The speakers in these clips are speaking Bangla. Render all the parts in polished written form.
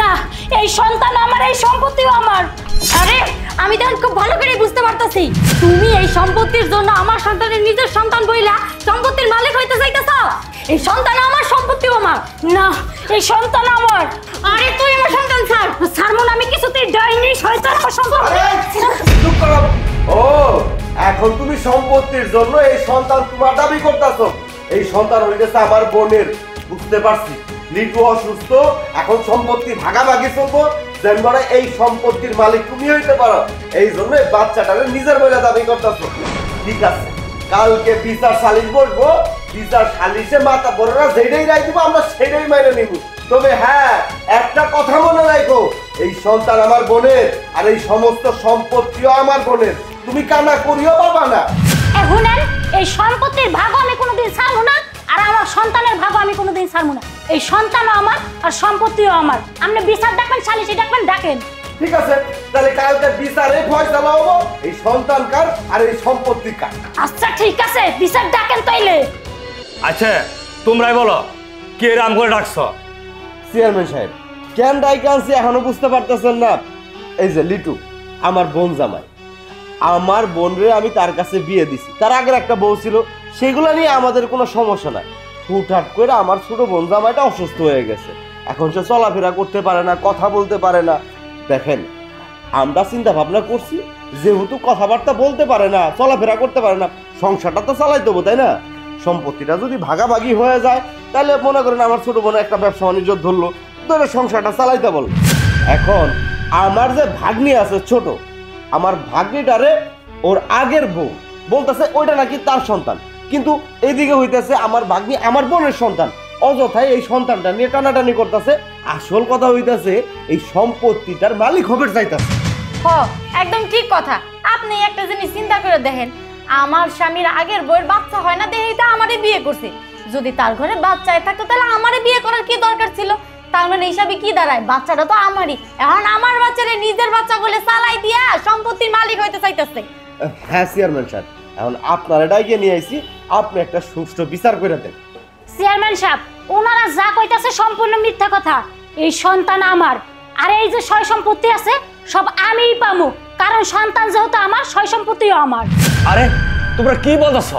না, এই সন্তান আমার, এই সম্পত্তিও আমার। আরে আমি তো খুব ভালো করে বুঝতে পারতাছি তুমি এই সম্পত্তির জন্য আমার সন্তানের নিজের সন্তান বইলা সম্পত্তির মালিক হইতে চাইতেছ। এই সন্তান আমার, সম্পত্তিও আমার। না, এই সন্তান আমার। আরে তুই আমার সন্তান ছাড়। ছাড়মন আমি কিছুতেই ডাইনি শয়তান আমার সন্তান। চুপ করো। ও এখন তুমি সম্পত্তির জন্য এই সন্তান তোমার দাবি করতেছো। এই সন্তান হয়ে গেছে আমার বোনের। বুঝতে পারছি লিটু অসুস্থ, এখন সম্পত্তি ভাগাভাগি চলবো, যেন এই সম্পত্তির মালিক তুমি হইতে পারো। এই জন্য বাচ্চাটারে নিজের বলে দাবি করতেছো। ঠিক আছে, কালকে বিচার সালিশ বসবো, বিচার সালিশে মাথা বড়রা যেটাই রায় দিব আমরা সেটাই মেনে নিব। তবে হ্যাঁ, একটা কথা মনে রাখো, এই সন্তান আমার বোনের আর এই সমস্ত সম্পত্তিও আমার বোনের। তুমি কানা করিও পাবা না। এখন এই সম্পত্তির ভাগ আমি কোনোদিন ছাড়বো না, আর আমার সন্তানের ভাগ আমি কোনোদিন ছাড়বো না। এই সন্তানও আমার আর সম্পত্তিও আমার। আপনি বিচার ডাকবেন, সালিশি ডাকবেন, ডাকেন। ঠিক আছে, তাহলে কালকে বিচারে ফয়সালা হবো এই সন্তান কার আর এই সম্পত্তি কার। আচ্ছা ঠিক আছে, বিচার ডাকেন তাইলে। আচ্ছা তোমরাই বলো, কে রাম করে ডাকছো? চেয়ারম্যান সাহেব, কেন ডাইকে আনছি এখনো বুঝতে পারতেছেন না? এই যে লিটু আমার বোন জামাই, আমার বোনরে আমি তার কাছে বিয়ে দিছি। তার আগের একটা বউ ছিল, সেগুলো নিয়ে আমাদের কোনো সমস্যা নাই। হুটহাট করে আমার ছোট বোন জামাইটা অসুস্থ হয়ে গেছে, এখন সে চলাফেরা করতে পারে না, কথা বলতে পারে না। দেখেন, আমরা চিন্তা ভাবনা করছি যেহেতু কথাবার্তা বলতে পারে না, চলাফেরা করতে পারে না, সংসারটা তো চালাই দেবো, তাই না? সম্পত্তিটা যদি ভাগাভাগি হয়ে যায় তাহলে মনে করেন আমার ছোট বোন একটা ব্যবসা বাণিজ্য ধরলো, ধরে সংসারটা চালাইতে বল। এখন আমার যে ভাগ্নি আছে ছোট, আমার ভাগ্নিটারে ওর আগের বউ বলতেছে ওইটা নাকি তার সন্তান, কিন্তু এইদিকে হইতেছে আমার ভাগ্নি আমার বোনের সন্তান। অযথায় এই সন্তানটা নিয়ে টানাটানি করতেছে। আসল কথা হইতেছে এই সম্পত্তিটার মালিক হবে চাইতেছে। একদম ঠিক কথা। আপনি একটা জিনিস চিন্তা করে দেখেন, আমার স্বামীর আগের বউয়ের বাচ্চা হয় না দেখেই তো আমারে বিয়ে করছে। যদি তার ঘরে বাচ্চায় থাকতো তাহলে আমারে বিয়ে করার কি দরকার ছিল? তার মানে হিসাবে কি দাঁড়ায়, বাচ্চাটা তো আমারই। এখন আমার বাচ্চারে নিজের বাচ্চা বলে চালাই দিয়া সম্পত্তির মালিক হইতে চাইতেছে। হ্যাঁ চেয়ারম্যান সাহেব, এখন আপনার ডাইকে নিয়ে আইছি, আপনি একটা সুষ্ঠু বিচার করে দেন। চেয়ারম্যান সাহেব, ওনারা যা কইতাছে সম্পূর্ণ মিথ্যা কথা। এই সন্তান আমার, আর এই যে সয় সম্পত্তি আছে সব আমিই পামু, কারণ সন্তান যেহেতু আমার, সয় সম্পত্তিও আমার। আরে তোমরা কি বলতেছ?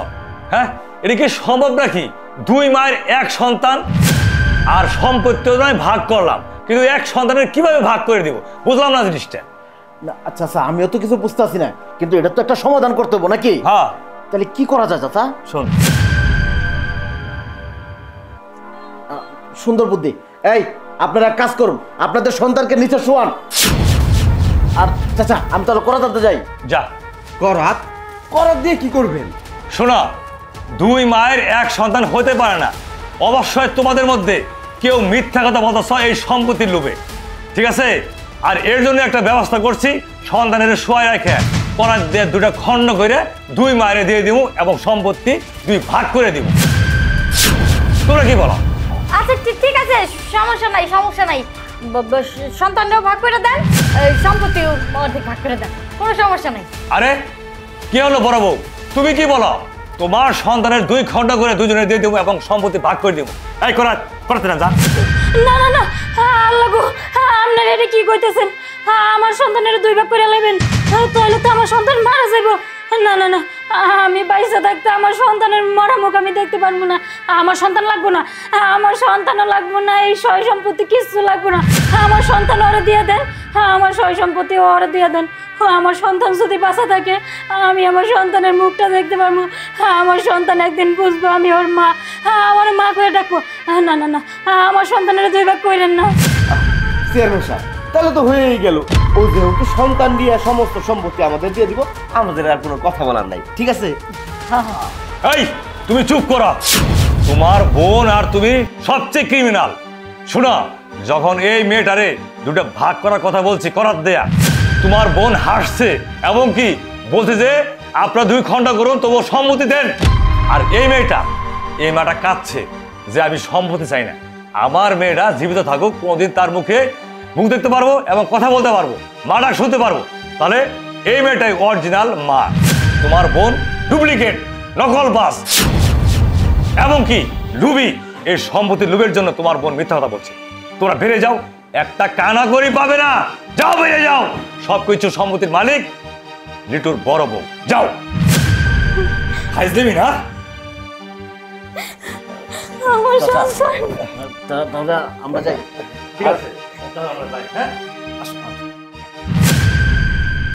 হ্যাঁ, এটা কি সম্ভব নাকি? দুই মায়ের এক সন্তান, আর সম্পত্তিও নয় ভাগ করলাম, কিন্তু এক সন্তানের কিভাবে ভাগ করে দিব বুঝলাম না জিনিসটা। আচ্ছা আচ্ছা, আমিও তো কিছু বুঝতেছি না, কিন্তু এটা তো একটা সমাধান করতে হবে নাকি? হ্যাঁ, তাহলে কি করা যায় চাচা? শোন, সুন্দর বুদ্ধি। এই আপনারা এক কাজ করুন, আপনাদের সন্তানকে নিচে শোয়ান। আর চাচা আমি তাহলে করাত আনতে যাই। যা। করাত? করাত দিয়ে কি করবেন? শোনা, দুই মায়ের এক সন্তান হতে পারে না। অবশ্যই তোমাদের মধ্যে কেউ মিথ্যা কথা বলতেছ এই সম্পত্তির লোভে, ঠিক আছে? আর এর জন্য একটা ব্যবস্থা করছি, সন্তানের শোয়ায় রেখে করাত দিয়ে দুটা খণ্ড করে দুই মায়ের দিয়ে দিব এবং সম্পত্তি দুই ভাগ করে দিব। তোমরা কি বলো? আচ্ছা ঠিক আছে, সমস্যা নাই সমস্যা নাই। সন্তানটাও ভাগ করে দেন, সম্পত্তিও অর্ধেক ভাগ করে দেন, কোনো সমস্যা নাই। আরে কি হলো বড় বউ, তুমি কি বলো? তোমার সন্তানের দুই খণ্ড করে দুজনে দিয়ে দেবো এবং সম্পত্তি ভাগ করে দেবো। এই করতে না, যা। না না না, আল্লাহ গো, আপনারা এটা কি কইতেছেন? আমার সন্তানের দুই ভাগ করে নেবেন, তাহলে তো আমার সন্তান মারা যাইব। না না না, আমি বাইসা থাকতে আমার সন্তানের মরা মুখ আমি দেখতে পারবো না। আমার সন্তান লাগবো না, আমার সন্তানও লাগবো না, এই সয় সম্পত্তি কিচ্ছু লাগবো না। আমার সন্তান ওরা দিয়ে দেন, আমার সয় সম্পত্তি ওরা দিয়ে দেন। আমার সন্তান যদি বাঁচা থাকে আমি আমার সন্তানের মুখটা দেখতে পারবো, আমার সন্তান একদিন বুঝবো আমি ওর মা, আমার মা করে ডাকবো। না না না, আমার সন্তানের দুই ভাগ কইলেন না। চেয়ারম্যান সাহেব, তাহলে তো হয়েই গেল। ও যেহেতু সন্তান দিয়ে সমস্ত সম্পত্তি আমাদের দিয়ে দিব, আমাদের আর কোনো কথা বলার নাই, ঠিক আছে? এই তুমি চুপ করো। তোমার বোন আর তুমি সবচেয়ে ক্রিমিনাল। শোনো, যখন এই মেয়েটারে দুটো ভাগ করার কথা বলছি, করার দেয়া, তোমার বোন হাসছে এবং কি বলছে যে আপনারা দুই খণ্ড করুন, তবু সম্মতি দেন। আর এই মেয়েটা কাঁদছে যে আমি সম্মতি চাই না, আমার মেয়েটা জীবিত থাকুক, কোনোদিন তার মুখ দেখতে পারবো এবং কথা বলতে পারবো, মা ডাক শুনতে পারবো। তাহলে এই মেয়েটাই অরিজিনাল মা, তোমার বোন ডুপ্লিকেট, নকল বাস এবং কি লুবি। এই সম্পত্তির লুবের জন্য তোমার বোন মিথ্যা কথা বলছে। তোমরা বেরিয়ে যাও, একটা কানা করি পাবে না। যাও, বেরিয়ে যাও। সবকিছু সম্পত্তির মালিক লিটুর বড় বউ। যাও। খাইজ দেবি না? আমার সন্তান তাহলে আমরা যাই। ঠিক আছে, চলো আমরা যাই, হ্যাঁ? আসো।